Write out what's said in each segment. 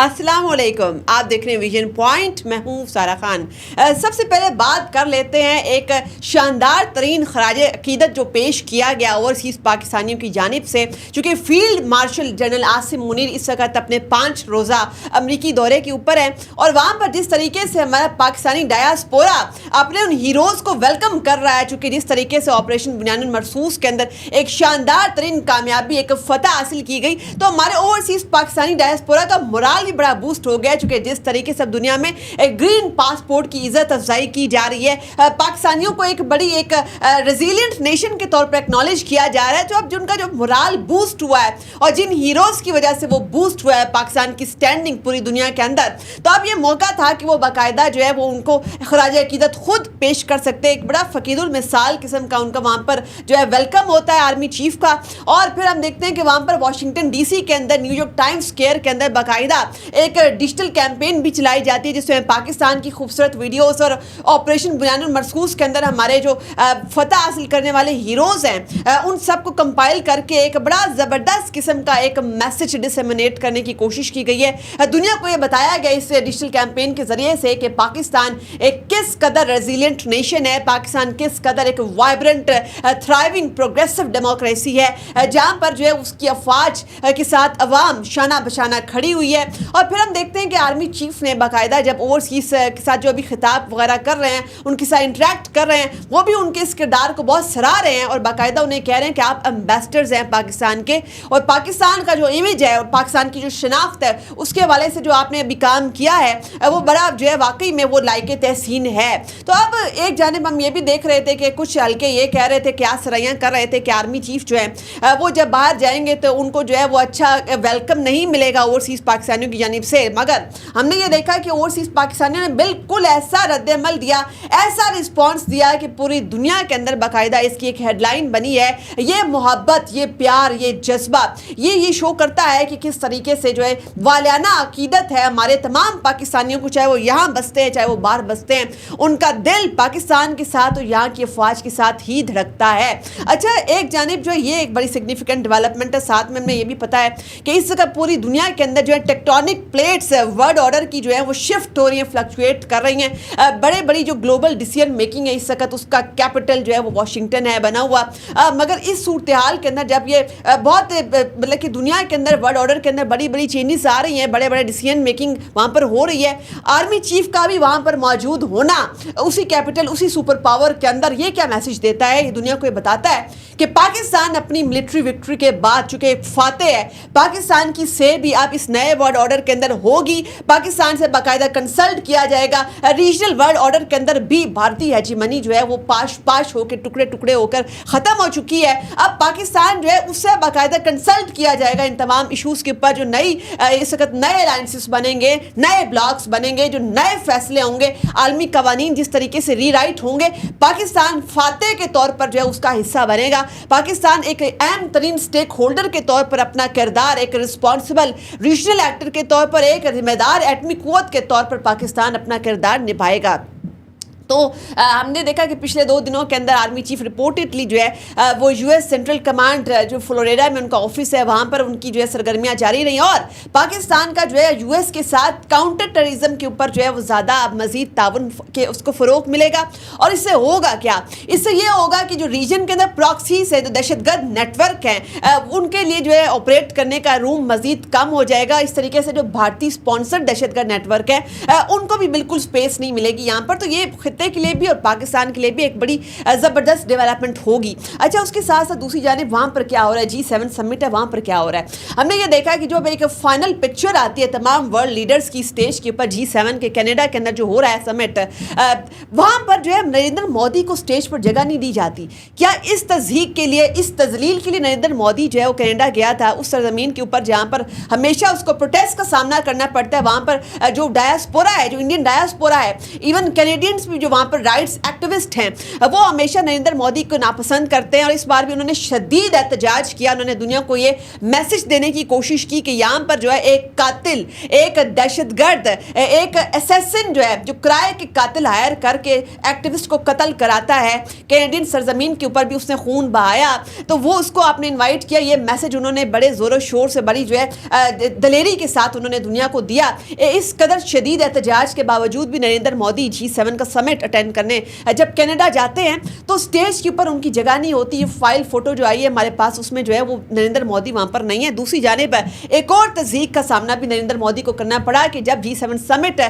अस्सलाम वालेकुम, आप देख रहे हैं विजन पॉइंट। मैं हूँ सारा खान। सबसे पहले बात कर लेते हैं एक शानदार तरीन खराज अकीदत जो पेश किया गया ओवरसीज़ पाकिस्तानियों की जानिब से, चूँकि field marshal general Asim Munir इस वक्त अपने 5 रोज़ा अमरीकी दौरे के ऊपर हैं और वहाँ पर जिस तरीके से हमारा पाकिस्तानी डायस्पोरा अपने उन हीरोज़ को वेलकम कर रहा है, चूँकि जिस तरीके से ऑपरेशन बुनियानुल मरसूस के अंदर एक शानदार तरीन कामयाबी, एक फतह हासिल की गई, तो हमारे ओवरसीज़ पाकिस्तानी डायस्पोरा का मोराल बड़ा बूस्ट हो गया। चूंकि जिस तरीके से अब दुनिया में एक ग्रीन पासपोर्ट की इज्जत अफजाई की जा रही है, पाकिस्तानियों को एक बड़ी एक रेजिलिएंट नेशन के तौर पर एक्नॉलेज किया जा रहा है, तो अब जिनका जो मोराल बूस्ट हुआ है और जिन हीरोज की वजह से वो बूस्ट हुआ है पाकिस्तान की स्टैंडिंग पूरी दुनिया के अंदर, तो अब ये मौका था कि वो बाकायदा जो है वो उनको खराज अकीदत खुद पेश कर सकते हैं। एक बड़ा फकीरुल मिसाल किस्म का उनका वहाँ पर जो है वेलकम होता है आर्मी चीफ का। और फिर हम देखते हैं कि वहाँ पर वाशिंगटन डीसी के अंदर न्यूयॉर्क टाइम्स स्क्वायर के अंदर बाकायदा एक डिजिटल कैंपेन भी चलाई जाती है, जिसमें पाकिस्तान की खूबसूरत वीडियोस और ऑपरेशन बुनियानुल मरसूस के अंदर हमारे जो फतह हासिल करने वाले हीरोज़ हैं उन सबको कंपाइल करके एक बड़ा ज़बरदस्त किस्म का एक मैसेज डिसेमिनेट करने की कोशिश की गई है। दुनिया को ये बताया गया इस डिजिटल कैंपेन के ज़रिए से कि पाकिस्तान एक किस कदर रेजिलिएंट नेशन है, पाकिस्तान किस कदर एक वाइब्रेंट थ्राइविंग प्रोग्रेसिव डेमोक्रेसी है, जहाँ पर जो है उसकी अफवाज के साथ अवाम शाना बशाना खड़ी हुई है। और फिर हम देखते हैं कि आर्मी चीफ ने बाकायदा जब ओवरसीज़ के साथ जो अभी खिताब वगैरह कर रहे हैं, उनके साथ इंटरेक्ट कर रहे हैं, वो भी उनके इस किरदार को बहुत सराह रहे हैं और बाकायदा उन्हें कह रहे हैं कि आप एम्बेसडर्स हैं पाकिस्तान के, और पाकिस्तान का जो इमेज है और पाकिस्तान की जो शनाख्त है उसके हवाले से जो आपने अभी काम किया है वो बड़ा जो है वाकई में वो लायक तहसीन है। तो अब एक जानिब हम ये भी देख रहे थे कि कुछ हल्के ये कह रहे थे, क्या सराहियाँ कर रहे थे कि आर्मी चीफ जो है वो जब बाहर जाएंगे तो उनको जो है वो अच्छा वेलकम नहीं मिलेगा ओवरसीज़ पाकिस्तानियों की जानिब से। मगर हमने ये देखा कि ओवरसीज़ पाकिस्तानियों ने बिल्कुल ऐसा रद्द-ए-अमल दिया, ऐसा रिस्पॉन्स दिया कि पूरी दुनिया के अंदर बाकायदा इसकी एक हेडलाइन बनी है। ये मोहब्बत, ये प्यार, ये जज्बा, ये शो करता है कि किस तरीके से जो है वालियाना अकीदत है हमारे तमाम पाकिस्तानियों को, चाहे वो यहाँ बसते हैं चाहे वो बाहर बसते हैं, उनका दिल पाकिस्तान के साथ और यहाँ की अफवाज के साथ ही धड़कता है। अच्छा, एक जानिब जो है ये एक बड़ी सिग्निफिकेंट डेवलपमेंट है, साथ में हमें ये भी पता है कि इस जगह पूरी दुनिया के अंदर जो है टेक्टोनिक प्लेट्स वर्ल्ड ऑर्डर की जो है वो शिफ्ट हो रही है, फ्लक्चुएट कर रही हैं। बड़े बड़ी जो ग्लोबल डिसीजन मेकिंग है इस वक्त उसका कैपिटल जो है वो वाशिंगटन है बना हुआ। मगर इस सूरत हाल के अंदर जब ये बहुत मतलब कि दुनिया के अंदर वर्ल्ड ऑर्डर के अंदर बड़ी बड़ी चेंजेस आ रही हैं, बड़े बड़े डिसीजन मेकिंग वहाँ पर हो रही है, आर्मी चीफ का भी वहाँ पर मौजूद होना उसी कैपिटल उसी सुपर पावर के अंदर ये क्या मैसेज देता है, ये दुनिया को ये बताता है कि पाकिस्तान अपनी मिलिट्री विक्ट्री के बाद चूंकि एक फाते है, पाकिस्तान की से भी अब इस नए वर्ल्ड ऑर्डर के अंदर होगी, पाकिस्तान से बाकायदा कंसल्ट किया जाएगा। रीजनल वर्ल्ड ऑर्डर के अंदर भी भारतीय हेजीमनी जो है वो पाश होकर टुकड़े टुकड़े होकर ख़त्म हो चुकी है। अब पाकिस्तान जो है उससे बाकायदा कंसल्ट किया जाएगा इन तमाम इशूज़ के ऊपर, जो नई इस वक्त नए अलायंसेस बनेंगे, नए ब्लॉक्स बनेंगे, जो नए फैसले होंगे, आलमी कवानीन जिस तरीके से रीराइट होंगे, पाकिस्तान फाते के तौर पर जो है उसका हिस्सा बनेगा। पाकिस्तान एक अहम तरीन स्टेक होल्डर के तौर पर अपना किरदार, एक रिस्पॉन्सिबल रीजनल एक्टर के तौर पर, एक जिम्मेदार एटमी कुव्वत के तौर पर पाकिस्तान अपना किरदार निभाएगा। तो हमने देखा कि पिछले 2 दिनों के अंदर आर्मी चीफ रिपोर्टेडली जो है वो यूएस सेंट्रल कमांड जो फ्लोरिडा में उनका ऑफिस है वहाँ पर उनकी जो है सरगर्मियाँ जारी रही और पाकिस्तान का जो है यूएस के साथ काउंटर टेररिज्म के ऊपर जो है वो ज़्यादा मज़ीद ताउन के उसको फ़रोग मिलेगा। और इससे होगा क्या, इससे ये होगा कि जो रीजन के अंदर प्रॉक्सीज है, जो दहशतगर्द नेटवर्क हैं, उनके लिए जो है ऑपरेट करने का रूम मज़ीद कम हो जाएगा। इस तरीके से जो भारतीय स्पॉन्सर्ड दहशतगर्द नेटवर्क है उनको भी बिल्कुल स्पेस नहीं मिलेगी यहाँ पर। तो ये के लिए भी और पाकिस्तान के लिए भी एक बड़ी ज़बरदस्त डेवलपमेंट होगी। अच्छा, उसके साथ साथ दूसरी जानिब वहाँ पर क्या हो रहा है, G7 समिट है, वहाँ पर क्या हो रहा है, हमने ये देखा कि जो एक फाइनल पिक्चर आती है तमाम वर्ल्ड लीडर्स की स्टेज के ऊपर G7 के कनाडा के अंदर जो हो रहा है समिट, वहाँ पर जो है नरेंद्र मोदी को स्टेज पर जगह नहीं दी जाती। क्या इस तज़हीक के लिए, इस तजलील के लिए नरेंद्र मोदी जो है वो कनाडा गया था, उस सरजमीन के ऊपर जहाँ पर हमेशा उसको प्रोटेस्ट का सामना करना पड़ता है, वहाँ पर जो डायस्पोरा है, जो इंडियन डायस्पोरा है, इवन कैनेडियंस भी जो वहाँ पर राइट्स एक्टिविस्ट हैं, वो हमेशा नरेंद्र मोदी को नापसंद करते हैं और इस बार भी उन्होंने शदीद एहतजाज किया। उन्होंने दुनिया को ये मैसेज देने की कोशिश की कि यहाँ पर जो है एक कातिल, एक दहशतगर्द, एक असैसिन जो है, जो किराए के कातिल हायर करके एक्टिविस्ट को कत्ल कराता है, कैनेडियन सरजमीन के ऊपर भी उसने खून बहाया, तो वो उसको आपने इनवाइट किया। ये मैसेज उन्होंने बड़े ज़ोरों शोर से, बड़ी जो है दलेरी के साथ उन्होंने दुनिया को दिया। इस कदर शदीद एहतजाज के बावजूद भी नरेंद्र मोदी G7 का समिट अटेंड करने जब कनाडा जाते हैं तो स्टेज के ऊपर उनकी जगह नहीं होती। ये फाइल फोटो जो आई है हमारे पास, उसमें जो है वो नरेंद्र मोदी वहाँ पर नहीं है। दूसरी जानिब एक और तज़ीक का सामना भी नरेंद्र मोदी को करना पड़ा कि जब G7 समिट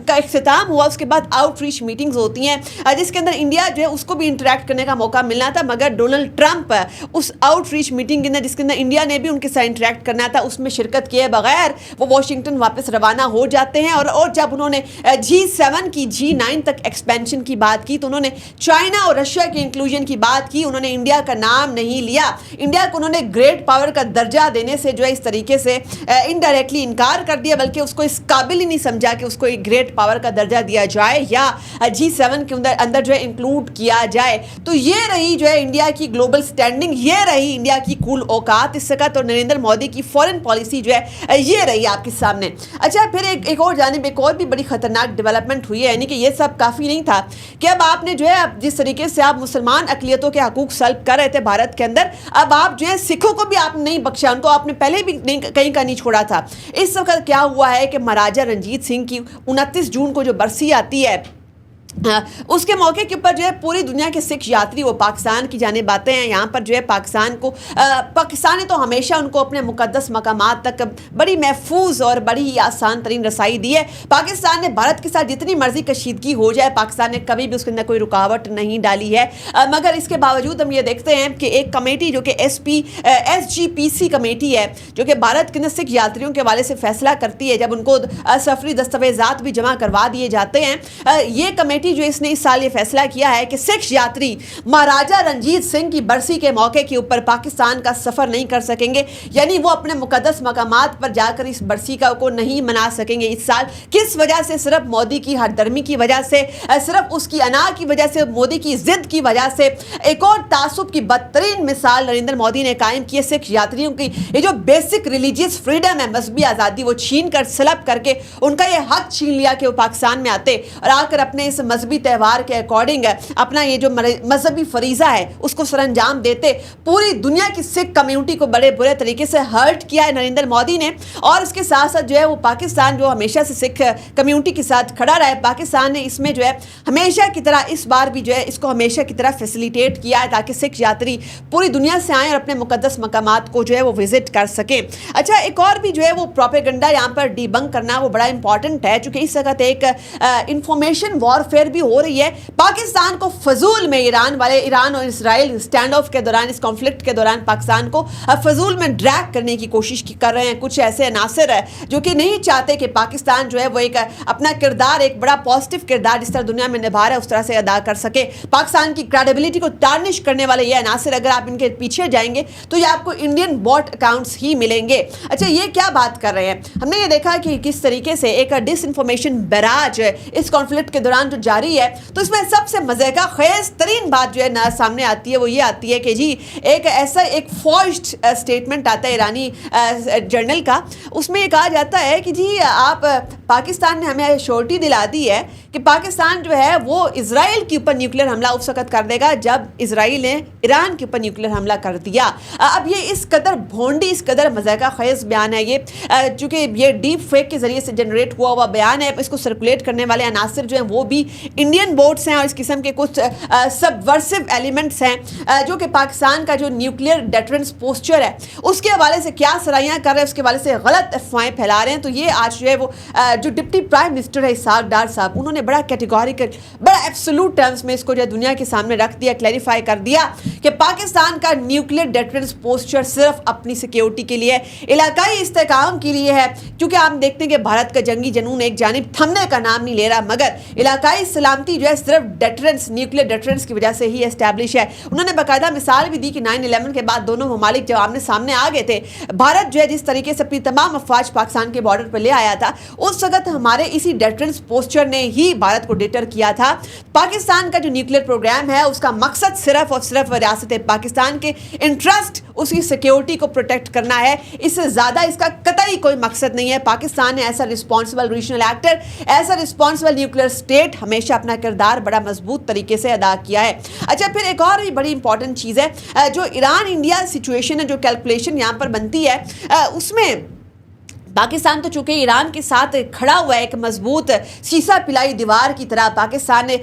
का इख्तिताम हुआ, उसके बाद आउटरीच मीटिंग्स होती हैं जिसके अंदर इंडिया जो है उसको भी इंटरेक्ट करने का मौका मिलना था, मगर डोनाल्ड ट्रंप उस आउटरीच मीटिंग के अंदर, जिसके अंदर इंडिया ने भी उनके साथ इंटरेक्ट करना था, उसमें शिरकत किए बगैर वो वॉशिंगटन वापस रवाना हो जाते हैं। और जब उन्होंने G7 की G9 तक एक्सपेंशन की बात की तो उन्होंने चाइना और रशिया के इंक्लूजन की बात की, उन्होंने इंडिया का नाम नहीं लिया। इंडिया को उन्होंने ग्रेट पावर का दर्जा देने से जो है इस तरीके से इनडायरेक्टली इनकार कर दिया, बल्कि उसको इस काबिल ही नहीं समझा कि उसको एक ग्रेट पावर का दर्जा दिया जाए या G7 के अंदर जो है इंक्लूड किया जाए। तो ये रही जो है इंडिया की ग्लोबल स्टैंडिंग, ये रही इंडिया की कुल औकात, इस सकत और नरेंद्र मोदी की फॉरेन पॉलिसी जो है ये रही आपके सामने। अच्छा, फिर एक और जानिब एक और भी बड़ी खतरनाक डेवलपमेंट हुई है, यानी कि ये सब काफ़ी नहीं था कि अब आपने जो है जिस तरीके से आप मुसलमान अक़लियतों के हकूक़ सल्ब कर रहे थे भारत के अंदर, अब आप जो है सिखों को भी आपने नहीं बख्शा, उनको आपने पहले भी नहीं कहीं का नहीं छोड़ा था। इस वक्त क्या हुआ है कि महाराजा रणजीत सिंह की 29 जून को जो बरसी आती है, उसके मौके के ऊपर जो है पूरी दुनिया के सिख यात्री वो पाकिस्तान की जानिब आते हैं। यहाँ पर जो है पाकिस्तान ने तो हमेशा उनको अपने मुकद्दस मकामात तक बड़ी महफूज और बड़ी ही आसान तरीन रसाई दी है। पाकिस्तान ने भारत के साथ जितनी मर्जी कशीदगी हो जाए, पाकिस्तान ने कभी भी उसके अंदर कोई रुकावट नहीं डाली है। मगर इसके बावजूद हम ये देखते हैं कि एक कमेटी जो कि SGPC कमेटी है, जो कि भारत के अंदर सिख यात्रियों के हवाले से फैसला करती है, जब उनको सफरी दस्तावेजात भी जमा करवा दिए जाते हैं, ये कमेटी जो इसने इस साल ये फैसला किया है कि सिख यात्री महाराजा रणजीत सिंह की बरसी के मौके के ऊपर पाकिस्तान का सफर नहीं कर सकेंगे, यानी वो अपने मुकद्दस मकामात पर जाकर इस बरसी को नहीं मना सकेंगे इस साल। किस वजह से? सिर्फ मोदी की हरदर्मी की वजह से, सिर्फ उसकी अना की वजह से, मोदी की जिद की वजह से। एक और तासुब की बदतरीन मिसाल नरेंद्र मोदी ने कायम की है। सिख यात्रियों की ये जो बेसिक रिलीजियस फ्रीडम है, मजहबी आज़ादी, वो छीन कर सलब करके उनका ये हक छीन लिया कि वो पाकिस्तान में आते और आकर अपने इस मजहबी त्यौहार के अकॉर्डिंग अपना ये जो मजहबी फरीजा है उसको सरंजाम देते। पूरी दुनिया की सिख कम्युनिटी को बड़े बुरे तरीके से हर्ट किया है नरेंद्र मोदी ने, और इसके साथ साथ जो है वो पाकिस्तान जो हमेशा से सिख कम्युनिटी के साथ खड़ा रहा है, पाकिस्तान ने इसमें जो है हमेशा की तरह इस बार भी जो है इसको हमेशा की तरह फैसिलिटेट किया है ताकि सिख यात्री पूरी दुनिया से आएँ और अपने मुकद्दस मकामात को जो है वो विजिट कर सकें। अच्छा, एक और भी जो है वो प्रोपेगेंडा यहाँ पर डिबंक करना वो बड़ा इंपॉर्टेंट है, चूँकि इस वक्त एक इंफॉर्मेशन वॉरफेयर भी हो रही है। पाकिस्तान को फजूल में ईरान और इसराइल स्टैंड ऑफ के दौरान, इस कॉन्फ्लिक्ट के दौरान पाकिस्तान को फजूल में ड्रैग करने की कोशिश कर रहे हैं कुछ ऐसे अनासर है जो कि नहीं चाहते कि पाकिस्तान जो है वो एक अपना किरदार, एक बड़ा पॉजिटिव किरदार जिस तरह दुनिया में निभा रहा है उस तरह से अदा कर सके। पाकिस्तान की क्रेडिबिलिटी को टार्निश करने वाले ये अनासर, अगर आप इनके पीछे जाएंगे तो ये आपको इंडियन बॉट अकाउंट्स ही मिलेंगे। अच्छा, ये क्या बात कर रहे हैं? हमने ये देखा कि किस तरीके से एक डिसइंफॉर्मेशन बैराज इस कॉन्फ्लिक्ट के दौरान जो जारी है, तो इसमें सबसे मजे का खेज तरीन बात जो है ना सामने आती है, वो ये आती है कि जी एक ऐसा एक फॉर्ज्ड स्टेटमेंट आता है ईरानी जर्नल का, उसमें ये कहा जाता है कि जी आप पाकिस्तान ने हमें श्योरिटी दिला दी है कि पाकिस्तान जो है वो इजराइल के ऊपर न्यूक्लियर हमला उस वक्त कर देगा जब इजराइल ने ईरान के ऊपर न्यूक्लियर हमला कर दिया। अब ये इस कदर भोंडी, इस कदर मज़ाका खेज बयान है ये, चूँकि ये डीप फेक के ज़रिए से जनरेट हुआ बयान है। इसको सर्कुलेट करने वाले अनासर जो हैं वो भी इंडियन बोट्स हैं और इस किस्म के कुछ सबवर्सिव एलिमेंट्स हैं जो कि पाकिस्तान का जो न्यूक्लियर डेटरेंस पोस्चर है उसके हवाले से क्या सराहियाँ कर रहे हैं, उसके हवाले से गलत अफवाहें फैला रहे हैं। तो ये आज जो है वो जो डिप्टी प्राइम मिनिस्टर है इसहाक डार साहब, उन्होंने बड़ा कैटेगोरिकल, बड़ा एब्सोल्यूट टर्म्स में इसको जो दुनिया के सामने रख दिया, क्लैरिफाई कर दिया कि पाकिस्तान का न्यूक्लियर डेटरेंस पोस्चर सिर्फ अपनी सिक्योरिटी के लिए, इलाकाई इस्तेहकाम के लिए है। क्योंकि आप देखते हैं कि भारत का जंगी जनून एक जानिब थमने का नाम नहीं ले रहा, मगर इलाकाई सलामती जो है सिर्फ डेटरेंस, न्यूक्लियर डेटरेंस की वजह से ही एस्टैब्लिश है। उन्होंने बाकायदा मिसाल भी दी कि 9/11 के बाद दोनों ममालिक जब आमने सामने आ गए थे, भारत जो है जिस तरीके से अपनी तमाम अफवाज पाकिस्तान के बॉर्डर पर ले आया था, उस वक्त हमारे इसी डेटरेंस पोस्चर ने ही भारत को डिटर किया था। पाकिस्तान का जो न्यूक्लियर प्रोग्राम है उसका मकसद सिर्फ और सिर्फ रियासत पाकिस्तान के इंटरेस्ट, उसकी सिक्योरिटी को प्रोटेक्ट करना है, इससे ज़्यादा इसका कतई कोई मकसद नहीं है। पाकिस्तान ने ऐसा रिस्पॉन्सिबल रीजनल एक्टर, ऐसा रिस्पॉन्सिबल न्यूक्लियर स्टेट हमेशा अपना किरदार बड़ा मजबूत तरीके से अदा किया है। अच्छा, फिर एक और भी बड़ी इंपॉर्टेंट चीज़ है, जो ईरान इंडिया सिचुएशन है, जो कैलकुलेशन यहाँ पर बनती है, उसमें पाकिस्तान तो चूँकि ईरान के साथ खड़ा हुआ है एक मजबूत शीशा पिलाई दीवार की तरह। पाकिस्तान ने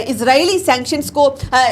इजरायली सैंक्शंस को,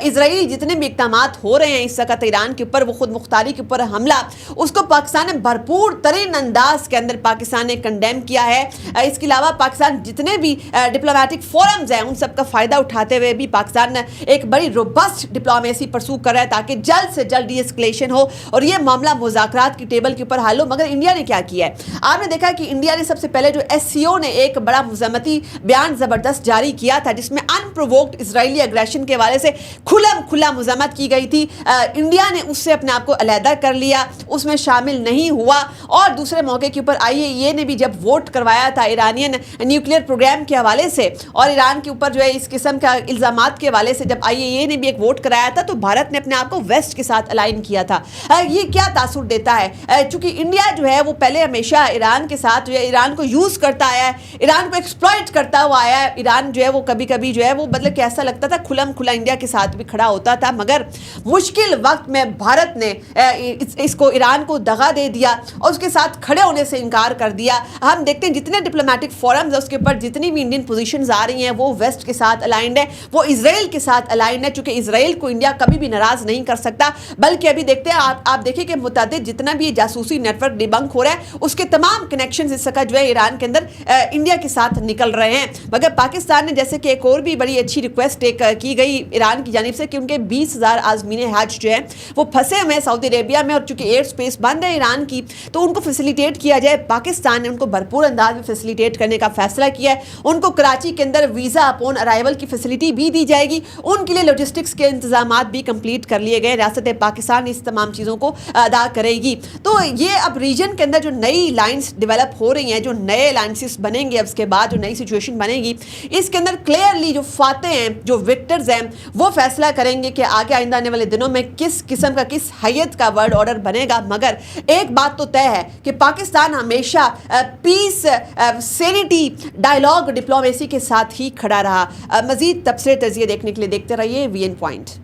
इजरायली जितने भी इक़दाम हो रहे हैं इस वक्त ईरान के ऊपर, वो खुद मुख्तारी के ऊपर हमला, उसको पाकिस्तान ने भरपूर तरीन अंदाज के अंदर पाकिस्तान ने कंडेम किया है। इसके अलावा पाकिस्तान जितने भी डिप्लोमेटिक फोरम्स हैं उन सब का फ़ायदा उठाते हुए भी पाकिस्तान एक बड़ी रोबस्ट डिप्लोमेसी परसू कर रहा है ताकि जल्द से जल्द डी-एस्केलेशन हो और ये मामला मुज़ाकरात की टेबल के ऊपर हल हो। मगर इंडिया ने क्या किया है? आपने देखा कि इंडिया ने सबसे पहले जो एससीओ ने एक बड़ा मुज़म्मती बयान ज़बरदस्त जारी किया था जिसमें अनप्रोवोक्ड इजरायली एग्रेशन के हवाले से खुला मुज़म्मत की गई थी। इंडिया ने उससे अपने आप को अलहदा कर लिया, उसमें शामिल नहीं हुआ। और दूसरे मौके के ऊपर आईएईए ने भी जब वोट करवाया था ईरानियन न्यूक्लियर प्रोग्राम के हवाले से और ईरान के ऊपर जो है इस किस्म का इल्ज़ामात के हवाले से जब आईएईए ने भी एक वोट कराया था, तो भारत ने अपने आप को वेस्ट के साथ अलाइन किया था। ये क्या तासुर देता है? चूँकि इंडिया जो है वो पहले हमेशा ईरान के साथ जो है ईरान को यूज़ करता आया है, ईरान को एक्सप्लॉइट करता हुआ आया है। ईरान जो है वो कभी कभी जो है वो मतलब कि ऐसा लगता था खुला इंडिया के साथ भी खड़ा होता था, मगर मुश्किल वक्त में भारत ने इसको ईरान को दगा दे दिया और उसके साथ खड़े होने से इनकार कर दिया। हम देखते हैं जितने डिप्लोमेटिक फोरम्स है उसके ऊपर जितनी भी इंडियन पोजीशंस आ रही हैं वो वेस्ट के साथ अलाइंड है, वो इजराइल के साथ अलाइंड है। चूँकि इजराइल को इंडिया कभी भी नाराज़ नहीं कर सकता, बल्कि अभी देखते हैं आप देखिए कि मुतअद्दिद जितना भी जासूसी नेटवर्क डिबंक हो रहा है उसके तमाम कनेक्शंस इस वक्त जो है ईरान के अंदर इंडिया के साथ निकल रहे हैं। मगर पाकिस्तान ने जैसे कि एक और भी बड़ी अच्छी रिक्वेस्ट की गई ईरान की जानिब से कि उनके 20,000 आज़मीन हज जो है वो फंसे हुए हैं सऊदी अरेबिया में, और चूंकि एयर स्पेस बंद है ईरान की तो उनको फैसिलिटेट किया जाए। पाकिस्तान ने उनको भरपूर अंदाज में फैसिलिटेट करने का फैसला किया है। उनको कराची के अंदर वीज़ा अपॉन अराइवल की फैसिलिटी भी दी जाएगी, उनके लिए लॉजिस्टिक्स के इंतजाम भी कंप्लीट कर लिए गए। रियासत पाकिस्तान इस तमाम चीज़ों को अदा करेगी। तो ये अब रीजन के अंदर जो नई लाइन्स डेवलप हो रही हैं, जो नए अलायंसेस बनेंगे, अब उसके बाद जो नई सिचुएशन बनेगी, इसके अंदर क्लियरली जो फाते हैं, जो विक्टर्स हैं, वो फैसला करेंगे कि आगे आइंदा आने वाले दिनों में किस किस्म का, किस हैयत का वर्ल्ड ऑर्डर बनेगा। मगर एक बात तो तय है कि पाकिस्तान हमेशा पीस, सैनिटी, डायलॉग, डिप्लोमेसी के साथ ही खड़ा रहा। मजीद तबसरे तजिए देखने के लिए देखते रहिए वीएन पॉइंट।